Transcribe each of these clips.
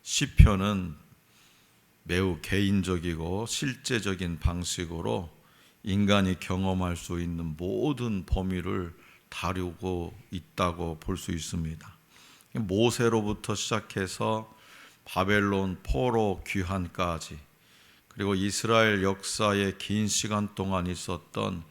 시편은 매우 개인적이고 실제적인 방식으로 인간이 경험할 수 있는 모든 범위를 다루고 있다고 볼 수 있습니다. 모세로부터 시작해서 바벨론 포로 귀환까지, 그리고 이스라엘 역사의 긴 시간 동안 있었던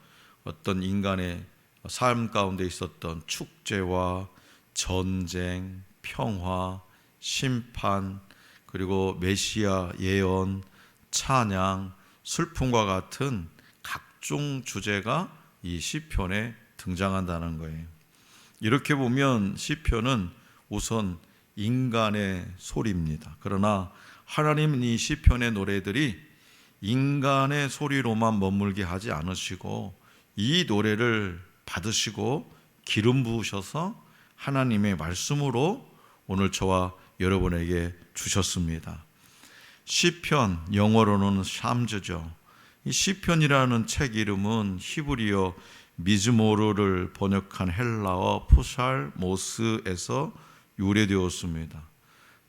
어떤 인간의 삶 가운데 있었던 축제와 전쟁, 평화, 심판, 그리고 메시아 예언, 찬양, 슬픔과 같은 각종 주제가 이 시편에 등장한다는 거예요. 이렇게 보면 시편은 우선 인간의 소리입니다. 그러나 하나님은 이 시편의 노래들이 인간의 소리로만 머물게 하지 않으시고 이 노래를 받으시고 기름 부으셔서 하나님의 말씀으로 오늘 저와 여러분에게 주셨습니다. 시편, 영어로는 샴즈죠. 이 시편이라는 책 이름은 히브리어 미즈모르를 번역한 헬라어 푸살모스에서 유래되었습니다.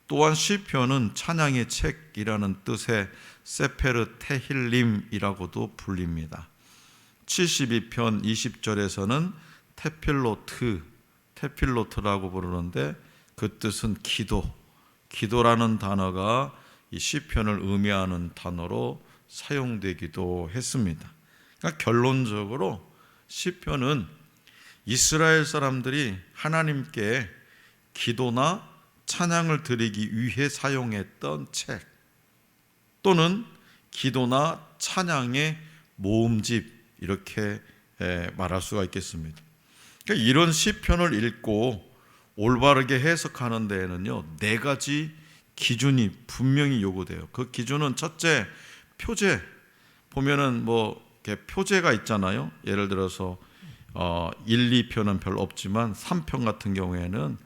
또한 시편은 찬양의 책이라는 뜻의 세페르 테힐림이라고도 불립니다. 72편 20절에서는 테필로트라고 부르는데 그 뜻은 기도라는 단어가 이 시편을 의미하는 단어로 사용되기도 했습니다. 그러니까 결론적으로 시편은 이스라엘 사람들이 하나님께 기도나 찬양을 드리기 위해 사용했던 책, 또는 기도나 찬양의 모음집, 이렇게 말할 수가 있겠습니다. 그러니까 이런 시편을 읽고 올바르게 해석하는 데에는요, 4가지 기준이 분명히 요구돼요. 그 기준은 첫째, 표제. 보면은 이렇게 표제가 있잖아요. 예를 들어서 1, 2편은 별로 없지만 3편 같은 경우에는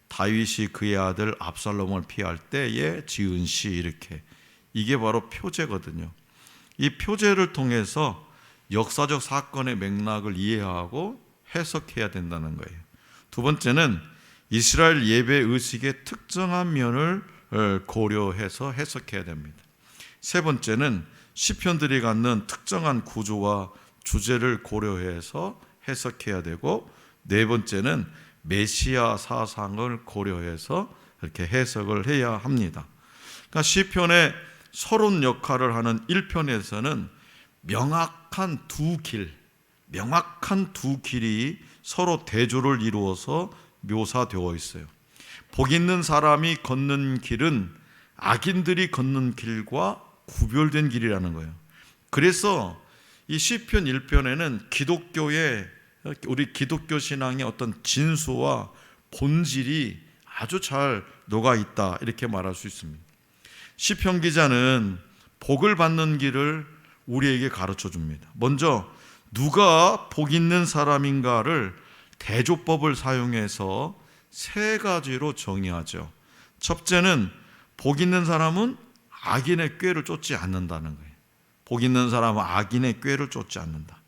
다윗이 그의 아들 압살롬을 피할 때에 지은 시, 이렇게. 이게 바로 표제거든요. 이 표제를 통해서 역사적 사건의 맥락을 이해하고 해석해야 된다는 거예요. 두 번째는 이스라엘 예배 의식의 특정한 면을 고려해서 해석해야 됩니다. 세 번째는 시편들이 갖는 특정한 구조와 주제를 고려해서 해석해야 되고, 네 번째는 메시아 사상을 고려해서 이렇게 해석을 해야 합니다. 그러니까 시편의 서론 역할을 하는 1편에서는 명확한 두 길이 서로 대조를 이루어서 묘사되어 있어요. 복 있는 사람이 걷는 길은 악인들이 걷는 길과 구별된 길이라는 거예요. 그래서 이 시편 1편에는 우리 기독교 신앙의 어떤 진수와 본질이 아주 잘 녹아 있다, 이렇게 말할 수 있습니다. 시편 기자는 복을 받는 길을 우리에게 가르쳐 줍니다. 먼저 누가 복 있는 사람인가를 대조법을 사용해서 3가지로 정의하죠. 첫째는 복 있는 사람은 악인의 꾀를 쫓지 않는다는 거예요. 복 있는 사람은 악인의 꾀를 쫓지 않는다.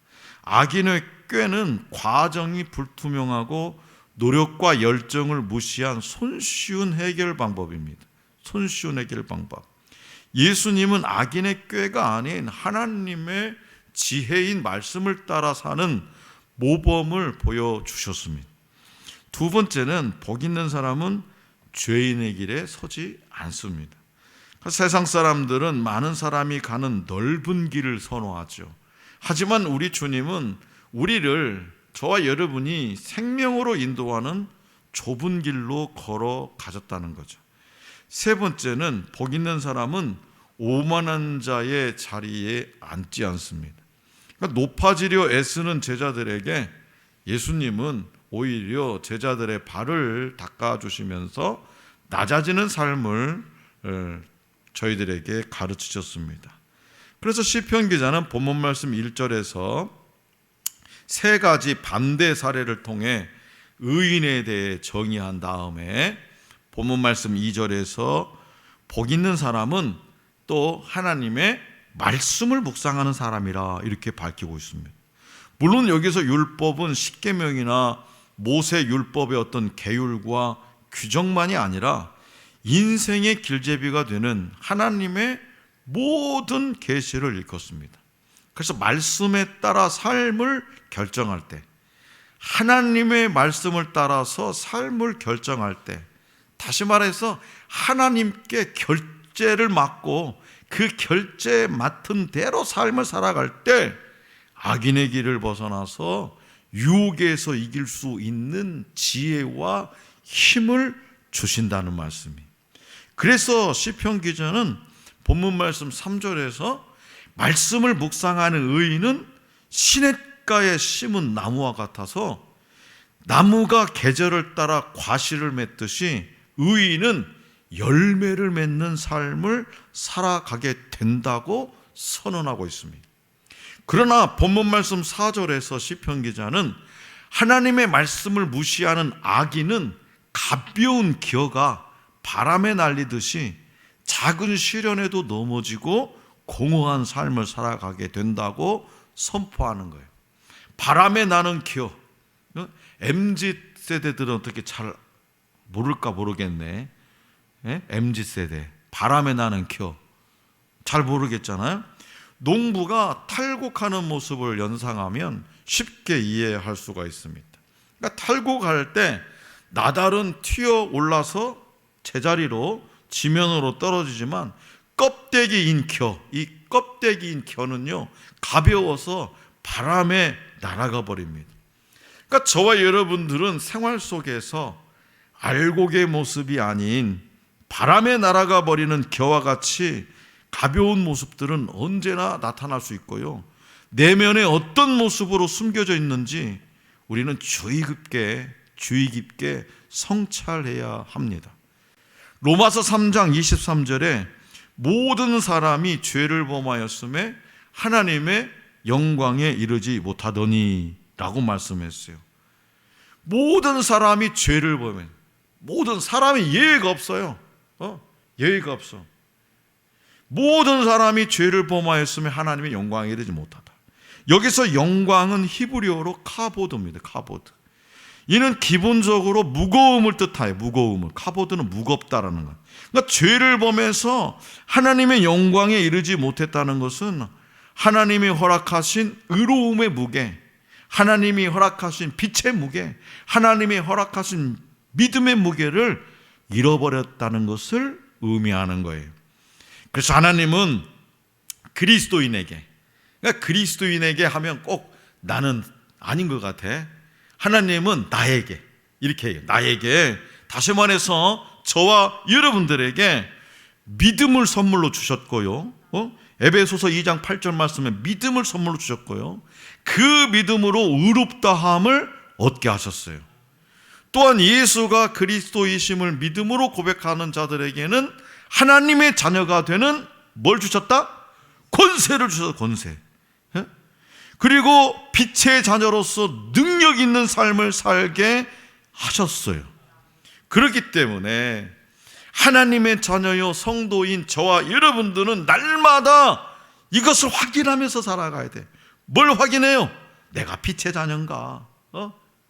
악인의 꾀는 과정이 불투명하고 노력과 열정을 무시한 손쉬운 해결 방법입니다. 손쉬운 해결 방법. 예수님은 악인의 꾀가 아닌 하나님의 지혜인 말씀을 따라 사는 모범을 보여주셨습니다. 두 번째는 복 있는 사람은 죄인의 길에 서지 않습니다. 세상 사람들은 많은 사람이 가는 넓은 길을 선호하죠. 하지만 우리 주님은 저와 여러분이 생명으로 인도하는 좁은 길로 걸어 가셨다는 거죠. 세 번째는 복 있는 사람은 오만한 자의 자리에 앉지 않습니다. 그러니까 높아지려 애쓰는 제자들에게 예수님은 오히려 제자들의 발을 닦아주시면서 낮아지는 삶을 저희들에게 가르치셨습니다. 그래서 시편 기자는 본문 말씀 1절에서 3가지 반대 사례를 통해 의인에 대해 정의한 다음에 본문 말씀 2절에서 복 있는 사람은 또 하나님의 말씀을 묵상하는 사람이라, 이렇게 밝히고 있습니다. 물론 여기서 율법은 십계명이나 모세 율법의 어떤 계율과 규정만이 아니라 인생의 길잡이가 되는 하나님의 모든 계시를 읽었습니다. 그래서 말씀에 따라 삶을 결정할 때, 하나님의 말씀을 따라서 삶을 결정할 때, 다시 말해서 하나님께 결제를 맡고 그 결제에 맡은 대로 삶을 살아갈 때 악인의 길을 벗어나서 유혹에서 이길 수 있는 지혜와 힘을 주신다는 말씀이에요. 그래서 시편 기자는 본문 말씀 3절에서 말씀을 묵상하는 의인은 시냇가에 심은 나무와 같아서 나무가 계절을 따라 과실을 맺듯이 의인은 열매를 맺는 삶을 살아가게 된다고 선언하고 있습니다. 그러나 본문 말씀 4절에서 시편 기자는 하나님의 말씀을 무시하는 악인은 가벼운 기어가 바람에 날리듯이 작은 시련에도 넘어지고 공허한 삶을 살아가게 된다고 선포하는 거예요. 바람에 나는 기어. MZ세대들은 어떻게 잘 모를까 모르겠네. MZ세대. 바람에 나는 기어. 잘 모르겠잖아요. 농부가 탈곡하는 모습을 연상하면 쉽게 이해할 수가 있습니다. 그러니까 탈곡할 때 나달은 튀어 올라서 제자리로 지면으로 떨어지지만 껍데기인 겨, 이 껍데기인 겨는요 가벼워서 바람에 날아가 버립니다. 그러니까 저와 여러분들은 생활 속에서 알곡의 모습이 아닌 바람에 날아가 버리는 겨와 같이 가벼운 모습들은 언제나 나타날 수 있고요, 내면에 어떤 모습으로 숨겨져 있는지 우리는 주의 깊게 성찰해야 합니다. 로마서 3장 23절에 모든 사람이 죄를 범하였음에 하나님의 영광에 이르지 못하더니 라고 말씀했어요. 모든 사람이 죄를 범해. 모든 사람이 예의가 없어요. 예의가 없어. 모든 사람이 죄를 범하였음에 하나님의 영광에 이르지 못하다. 여기서 영광은 히브리어로 카보드입니다. 카보드. 이는 기본적으로 무거움을 뜻하여 무거움을. 카보드는 무겁다라는 것. 그러니까 죄를 범해서 하나님의 영광에 이르지 못했다는 것은 하나님이 허락하신 의로움의 무게, 하나님이 허락하신 빛의 무게, 하나님이 허락하신 믿음의 무게를 잃어버렸다는 것을 의미하는 거예요. 그래서 하나님은 그리스도인에게, 그러니까 그리스도인에게 하면 꼭 나는 아닌 것 같아. 하나님은 나에게, 이렇게 해요. 나에게, 다시 말해서 저와 여러분들에게 믿음을 선물로 주셨고요, 에베소서 2장 8절 말씀에 믿음을 선물로 주셨고요, 그 믿음으로 의롭다함을 얻게 하셨어요. 또한 예수가 그리스도이심을 믿음으로 고백하는 자들에게는 하나님의 자녀가 되는 뭘 주셨다? 권세를 주셔서 권세. 그리고 빛의 자녀로서 능력 있는 삶을 살게 하셨어요. 그렇기 때문에 하나님의 자녀요 성도인 저와 여러분들은 날마다 이것을 확인하면서 살아가야 돼. 뭘 확인해요? 내가 빛의 자녀인가?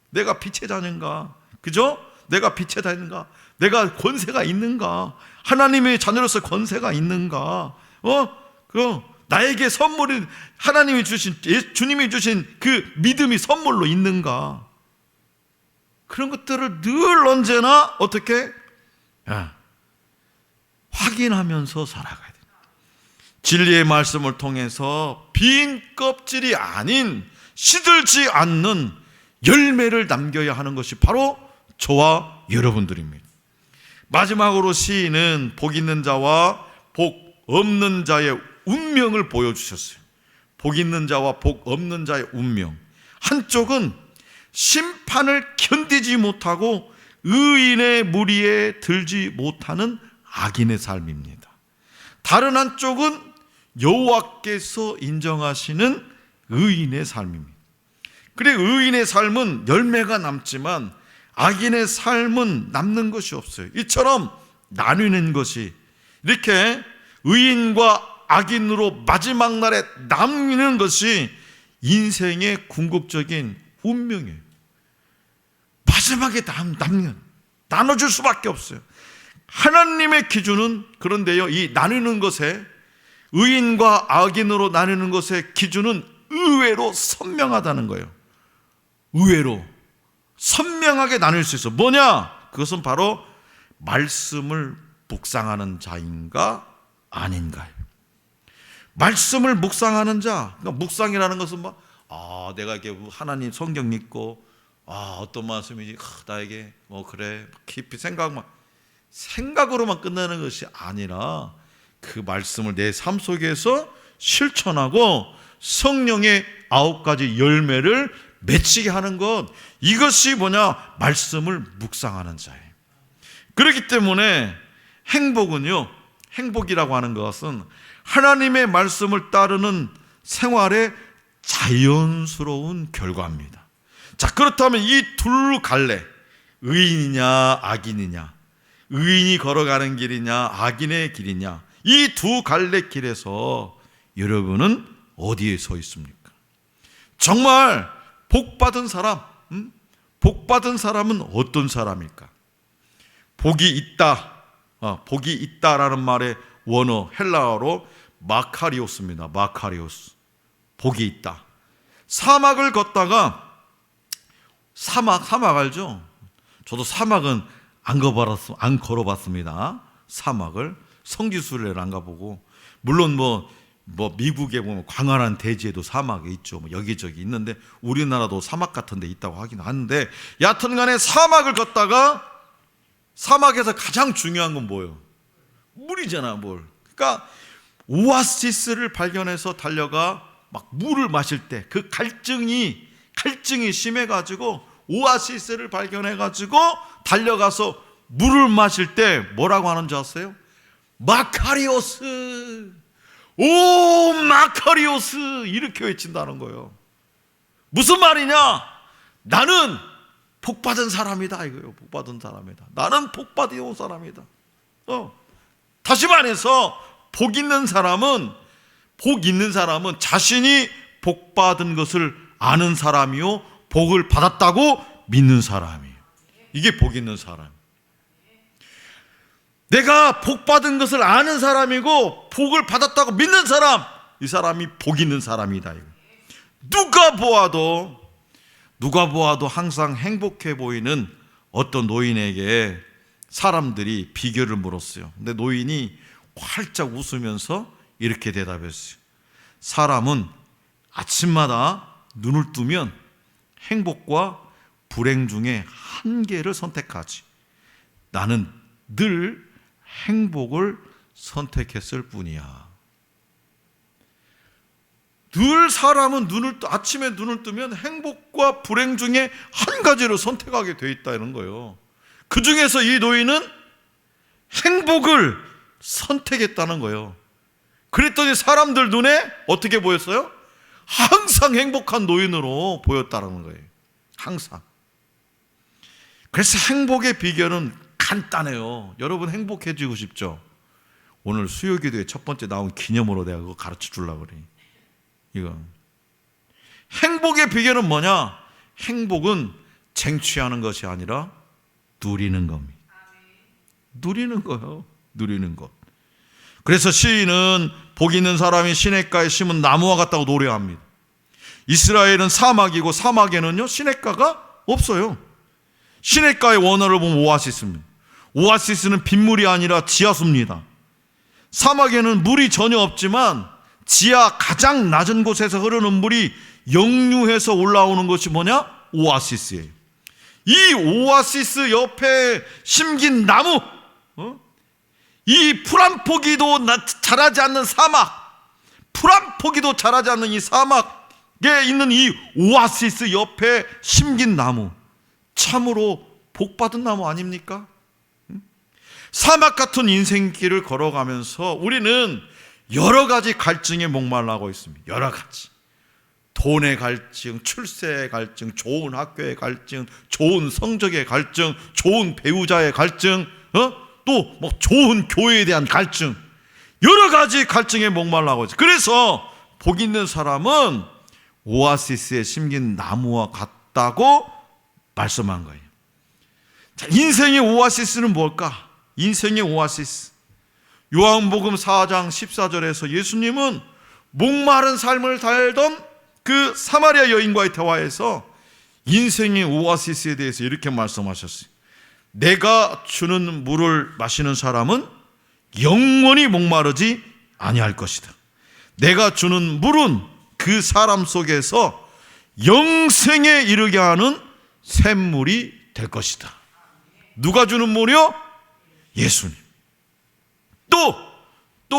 내가 빛의 자녀인가? 그죠? 내가 빛의 자녀인가? 내가 권세가 있는가? 하나님의 자녀로서 권세가 있는가? 나에게 선물이, 하나님이 주신, 주님이 주신 그 믿음이 선물로 있는가? 그런 것들을 늘 언제나 어떻게 확인하면서 살아가야 돼요. 진리의 말씀을 통해서 빈 껍질이 아닌 시들지 않는 열매를 남겨야 하는 것이 바로 저와 여러분들입니다. 마지막으로 시인은 복 있는 자와 복 없는 자의 운명을 보여주셨어요. 복 있는 자와 복 없는 자의 운명. 한쪽은 심판을 견디지 못하고 의인의 무리에 들지 못하는 악인의 삶입니다. 다른 한쪽은 여호와께서 인정하시는 의인의 삶입니다. 그리고 의인의 삶은 열매가 남지만 악인의 삶은 남는 것이 없어요. 이처럼 나뉘는 것이, 이렇게 의인과 악인으로 마지막 날에 나뉘는 것이 인생의 궁극적인 운명이에요. 마지막에 나눠줄 수밖에 없어요. 하나님의 기준은 그런데요, 이 나누는 것에, 의인과 악인으로 나누는 것의 기준은 의외로 선명하다는 거예요. 의외로 선명하게 나눌 수 있어. 뭐냐? 그것은 바로 말씀을 묵상하는 자인가 아닌가요. 말씀을 묵상하는 자. 그러니까 묵상이라는 것은 내가 이렇게 하나님 성경 읽고 어떤 말씀이지, 나에게 그래 깊이 생각으로만 끝나는 것이 아니라 그 말씀을 내 삶 속에서 실천하고 성령의 9가지 열매를 맺히게 하는 것, 이것이 뭐냐? 말씀을 묵상하는 자예요. 그렇기 때문에 행복이라고 하는 것은 하나님의 말씀을 따르는 생활의 자연스러운 결과입니다. 자, 그렇다면 이 둘 갈래, 의인이냐 악인이냐, 의인이 걸어가는 길이냐 악인의 길이냐, 이 두 갈래 길에서 여러분은 어디에 서 있습니까? 정말 복받은 사람, 복받은 사람은 어떤 사람일까? 복이 있다라는 말의 원어 헬라어로 마카리오스입니다. 마카리오스. 복이 있다. 사막을 걷다가, 사막 알죠? 저도 사막은 안 걸어봤습니다. 사막을, 성지순례를 안 가보고, 물론 미국에 보면 광활한 대지에도 사막이 있죠. 여기저기 있는데 우리나라도 사막 같은 데 있다고 하긴 하는데, 여하튼 간에 사막을 걷다가, 사막에서 가장 중요한 건 뭐예요? 물이잖아, 물. 그러니까 오아시스를 발견해서 달려가 막 물을 마실 때 그 갈증이 심해가지고 오아시스를 발견해가지고 달려가서 물을 마실 때 뭐라고 하는 줄 아세요? 마카리오스, 오 마카리오스, 이렇게 외친다는 거예요. 무슨 말이냐? 나는 복받은 사람이다 이거예요. 복받은 사람이다. 나는 복받은 사람이다. 다시 말해서 복 있는 사람은 자신이 복받은 것을 아는 사람이요, 복을 받았다고 믿는 사람이에요. 이게 복 있는 사람. 내가 복받은 것을 아는 사람이고 복을 받았다고 믿는 사람, 이 사람이 복 있는 사람이다. 누가 보아도 항상 행복해 보이는 어떤 노인에게 사람들이 비결을 물었어요. 근데 노인이 활짝 웃으면서 이렇게 대답했어요. 사람은 아침마다 눈을 뜨면 행복과 불행 중에 한 개를 선택하지. 나는 늘 행복을 선택했을 뿐이야. 늘 사람은 아침에 눈을 뜨면 행복과 불행 중에 한 가지를 선택하게 돼 있다는 거예요. 그 중에서 이 노인은 행복을 선택했다는 거예요. 그랬더니 사람들 눈에 어떻게 보였어요? 항상 행복한 노인으로 보였다는 거예요. 항상. 그래서 행복의 비결은 간단해요. 여러분 행복해지고 싶죠? 오늘 수요기도에 첫 번째 나온 기념으로 내가 그거 가르쳐 주려고 그래. 이거 행복의 비결은 뭐냐? 행복은 쟁취하는 것이 아니라 누리는 겁니다. 누리는 거예요. 누리는 것. 그래서 시인은 복 있는 사람이 시냇가에 심은 나무와 같다고 노래합니다. 이스라엘은 사막이고 사막에는요 시냇가가 없어요. 시냇가의 원어를 보면 오아시스입니다. 오아시스는 빗물이 아니라 지하수입니다. 사막에는 물이 전혀 없지만 지하 가장 낮은 곳에서 흐르는 물이 역류해서 올라오는 것이 뭐냐? 오아시스예요. 이 오아시스 옆에 심긴 나무, 이 풀 한 포기도 자라지 않는 사막, 풀 한 포기도 자라지 않는 이 사막에 있는 이 오아시스 옆에 심긴 나무, 참으로 복받은 나무 아닙니까? 사막 같은 인생길을 걸어가면서 우리는 여러 가지 갈증에 목말라고 있습니다. 여러 가지. 돈의 갈증, 출세의 갈증, 좋은 학교의 갈증, 좋은 성적의 갈증, 좋은 배우자의 갈증, 또 좋은 교회에 대한 갈증, 여러 가지 갈증에 목말라고 있어요. 그래서 복 있는 사람은 오아시스에 심긴 나무와 같다고 말씀한 거예요. 자, 인생의 오아시스는 뭘까? 인생의 오아시스. 요한복음 4장 14절에서 예수님은 목마른 삶을 살던 그 사마리아 여인과의 대화에서 인생의 오아시스에 대해서 이렇게 말씀하셨어요. 내가 주는 물을 마시는 사람은 영원히 목마르지 아니할 것이다. 내가 주는 물은 그 사람 속에서 영생에 이르게 하는 샘물이 될 것이다. 누가 주는 물이요? 예수님. 또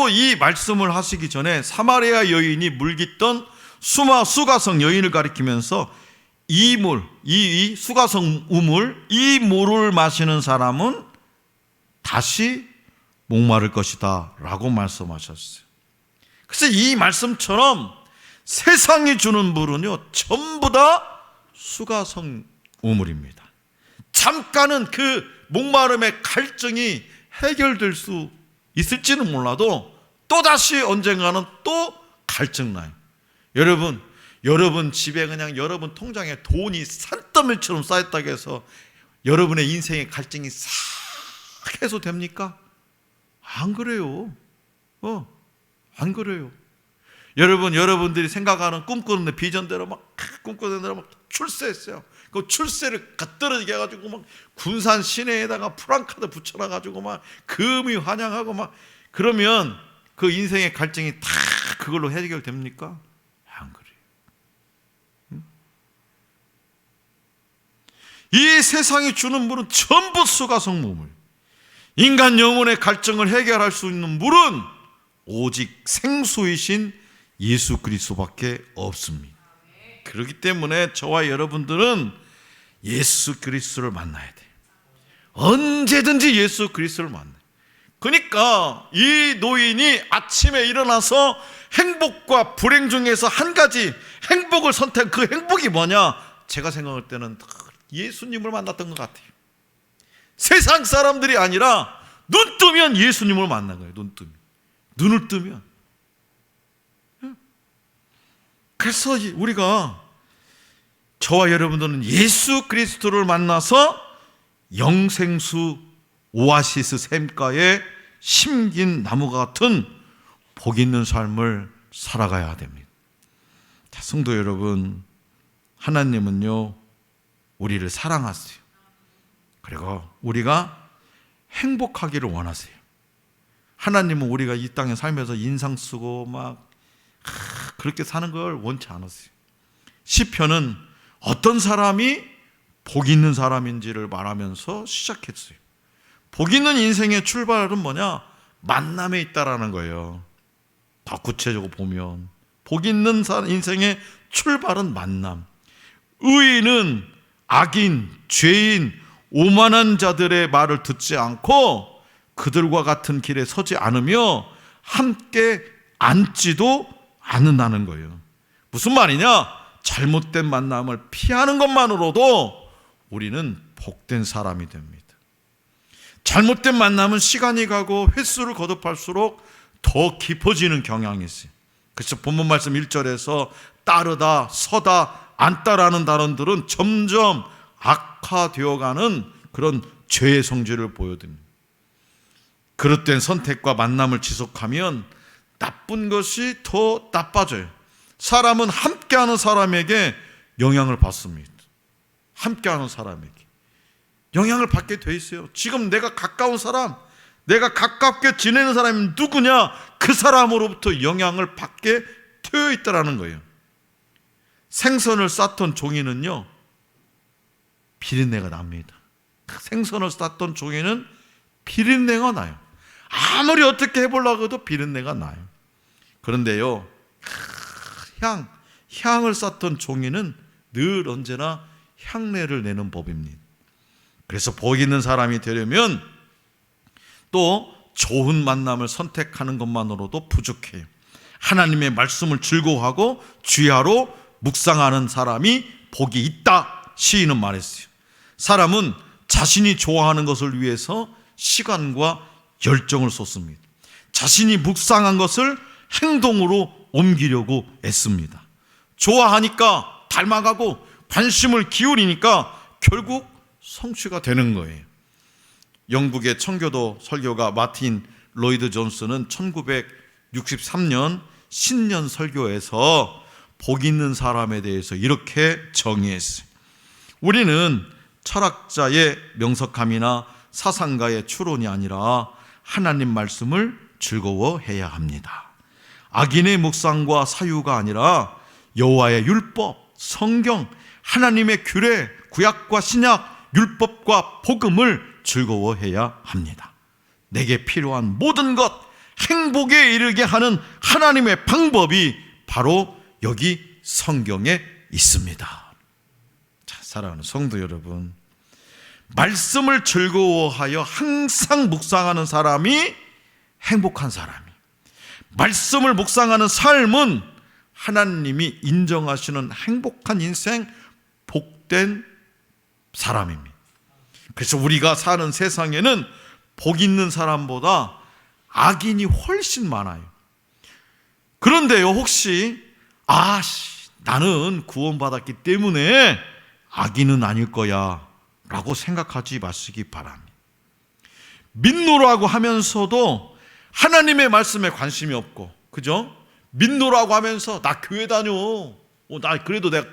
이 말씀을 하시기 전에 사마리아 여인이 물깃던 수가성 여인을 가리키면서 이 물, 이 수가성 우물, 이 물을 마시는 사람은 다시 목마를 것이다 라고 말씀하셨어요. 그래서 이 말씀처럼 세상이 주는 물은요 전부 다 수가성 우물입니다. 잠깐은 그 목마름의 갈증이 해결될 수 있을지는 몰라도 또다시 언젠가는 또 갈증나요. 여러분 집에 그냥 여러분 통장에 돈이 산더미처럼 쌓였다고 해서 여러분의 인생의 갈증이 싹 해소됩니까? 안 그래요. 안 그래요. 여러분들이 생각하는 꿈꾸는 비전대로 막 꿈꾸는 대로 막 출세했어요. 그 출세를 갖떨어지게 해가지고 막 군산 시내에다가 프랑카드 붙여놔가지고 막 금이 환영하고 막 그러면 그 인생의 갈증이 다 그걸로 해결됩니까? 안 그래요. 이 세상이 주는 물은 전부 수가성 우물. 인간 영혼의 갈증을 해결할 수 있는 물은 오직 생수이신 예수 그리스도밖에 없습니다. 그렇기 때문에 저와 여러분들은 예수 그리스도를 만나야 돼요. 언제든지 예수 그리스도를 만나요. 그러니까 이 노인이 아침에 일어나서 행복과 불행 중에서 한 가지 행복을 선택, 그 행복이 뭐냐? 제가 생각할 때는 예수님을 만났던 것 같아요. 세상 사람들이 아니라 눈 뜨면 예수님을 만난 거예요. 눈을 뜨면. 그래서 우리가 저와 여러분들은 예수 그리스도를 만나서 영생수 오아시스 샘가에 심긴 나무 같은 복 있는 삶을 살아가야 됩니다. 자, 성도 여러분, 하나님은요 우리를 사랑하세요. 그리고 우리가 행복하기를 원하세요. 하나님은 우리가 이 땅에 살면서 인상 쓰고 막 그렇게 사는 걸 원치 않았어요. 시편은 어떤 사람이 복 있는 사람인지를 말하면서 시작했어요. 복 있는 인생의 출발은 뭐냐? 만남에 있다라는 거예요. 더 구체적으로 보면 복 있는 인생의 출발은 만남. 의인은 악인, 죄인, 오만한 자들의 말을 듣지 않고 그들과 같은 길에 서지 않으며 함께 앉지도 않는다는 거예요. 무슨 말이냐? 잘못된 만남을 피하는 것만으로도 우리는 복된 사람이 됩니다. 잘못된 만남은 시간이 가고 횟수를 거듭할수록 더 깊어지는 경향이 있어요. 그래서 본문 말씀 1절에서 따르다, 서다, 앉다라는 단어들은 점점 악화되어가는 그런 죄의 성질을 보여줍니다. 그릇된 선택과 만남을 지속하면 나쁜 것이 더 나빠져요. 사람은 함께하는 사람에게 영향을 받습니다. 함께하는 사람에게 영향을 받게 돼 있어요. 지금 내가 가까운 사람, 내가 가깝게 지내는 사람이 누구냐? 그 사람으로부터 영향을 받게 되어 있다는 거예요. 생선을 쌌던 종이는요 비린내가 납니다. 생선을 쌌던 종이는 비린내가 나요. 아무리 어떻게 해보려고 해도 비린내가 나요. 그런데요 향을 쌌던 종이는 늘 언제나 향내를 내는 법입니다. 그래서 복 있는 사람이 되려면 또 좋은 만남을 선택하는 것만으로도 부족해요. 하나님의 말씀을 즐거워하고 주야로 묵상하는 사람이 복이 있다 시인은 말했어요. 사람은 자신이 좋아하는 것을 위해서 시간과 열정을 쏟습니다. 자신이 묵상한 것을 행동으로 옮기려고 애씁니다. 좋아하니까 닮아가고 관심을 기울이니까 결국 성취가 되는 거예요. 영국의 청교도 설교가 마틴 로이드 존스는 1963년 신년 설교에서 복 있는 사람에 대해서 이렇게 정의했어요. 우리는 철학자의 명석함이나 사상가의 추론이 아니라 하나님 말씀을 즐거워해야 합니다. 악인의 묵상과 사유가 아니라 여호와의 율법, 성경, 하나님의 규례, 구약과 신약, 율법과 복음을 즐거워해야 합니다. 내게 필요한 모든 것, 행복에 이르게 하는 하나님의 방법이 바로 여기 성경에 있습니다. 자, 사랑하는 성도 여러분, 말씀을 즐거워하여 항상 묵상하는 사람이 행복한 사람이, 말씀을 묵상하는 삶은 하나님이 인정하시는 행복한 인생, 복된 사람입니다. 그래서 우리가 사는 세상에는 복 있는 사람보다 악인이 훨씬 많아요. 그런데요, 혹시 나는 구원받았기 때문에 악인은 아닐 거야 라고 생각하지 마시기 바랍니다. 믿노라고 하면서도 하나님의 말씀에 관심이 없고, 그죠? 믿노라고 하면서 나 교회 다녀, 나 그래도 내가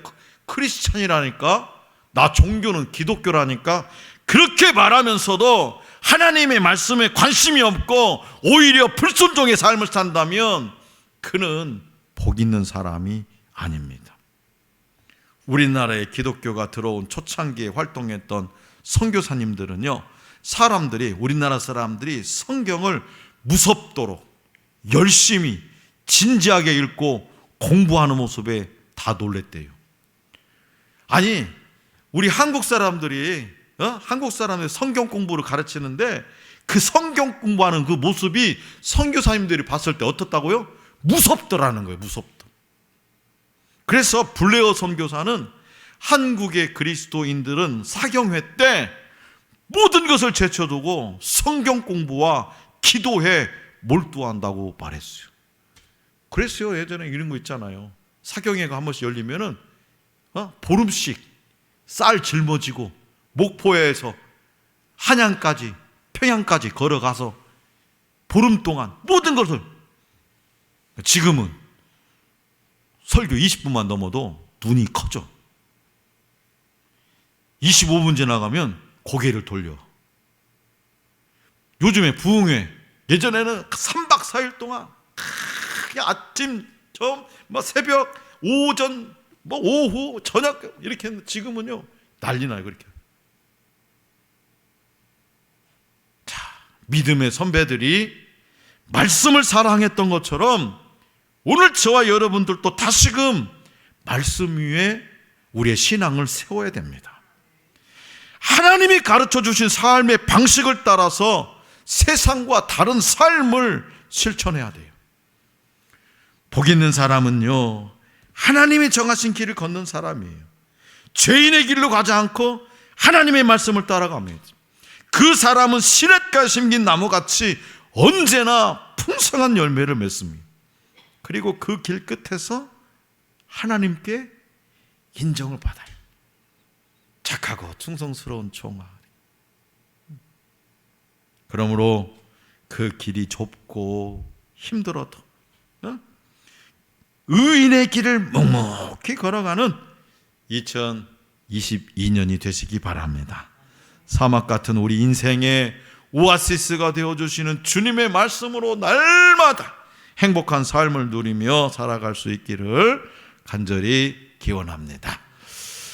크리스찬이라니까, 나 종교는 기독교라니까, 그렇게 말하면서도 하나님의 말씀에 관심이 없고 오히려 불순종의 삶을 산다면 그는 복 있는 사람이 아닙니다. 우리나라에 기독교가 들어온 초창기에 활동했던 선교사님들은요, 우리나라 사람들이 성경을 무섭도록 열심히 진지하게 읽고 공부하는 모습에 다 놀랬대요. 아니, 우리 한국 사람들이 성경 공부를 가르치는데 그 성경 공부하는 그 모습이 선교사님들이 봤을 때 어떻다고요? 무섭더라는 거예요. 무섭다. 그래서 블레어 선교사는 한국의 그리스도인들은 사경회 때 모든 것을 제쳐두고 성경 공부와 기도에 몰두한다고 말했어요. 그랬어요. 예전에 이런 거 있잖아요. 사경회가 한 번씩 열리면은 보름씩 쌀 짊어지고 목포에서 한양까지, 평양까지 걸어가서 보름 동안 모든 것을, 지금은 설교 20분만 넘어도 눈이 커져. 25분 지나가면 고개를 돌려. 요즘에 부흥회, 예전에는 3박 4일 동안 아침, 새벽, 오전, 오후, 저녁 이렇게 했는데 지금은요 난리 나요. 그렇게. 자, 믿음의 선배들이 말씀을 사랑했던 것처럼 오늘 저와 여러분들도 다시금 말씀 위에 우리의 신앙을 세워야 됩니다. 하나님이 가르쳐 주신 삶의 방식을 따라서 세상과 다른 삶을 실천해야 돼요. 복 있는 사람은요, 하나님이 정하신 길을 걷는 사람이에요. 죄인의 길로 가지 않고 하나님의 말씀을 따라갑니다. 그 사람은 시냇가에 심긴 나무같이 언제나 풍성한 열매를 맺습니다. 그리고 그 길 끝에서 하나님께 인정을 받아요. 착하고 충성스러운 종아. 그러므로 그 길이 좁고 힘들어도 의인의 길을 묵묵히 걸어가는 2022년이 되시기 바랍니다. 사막 같은 우리 인생의 오아시스가 되어주시는 주님의 말씀으로 날마다 행복한 삶을 누리며 살아갈 수 있기를 간절히 기원합니다.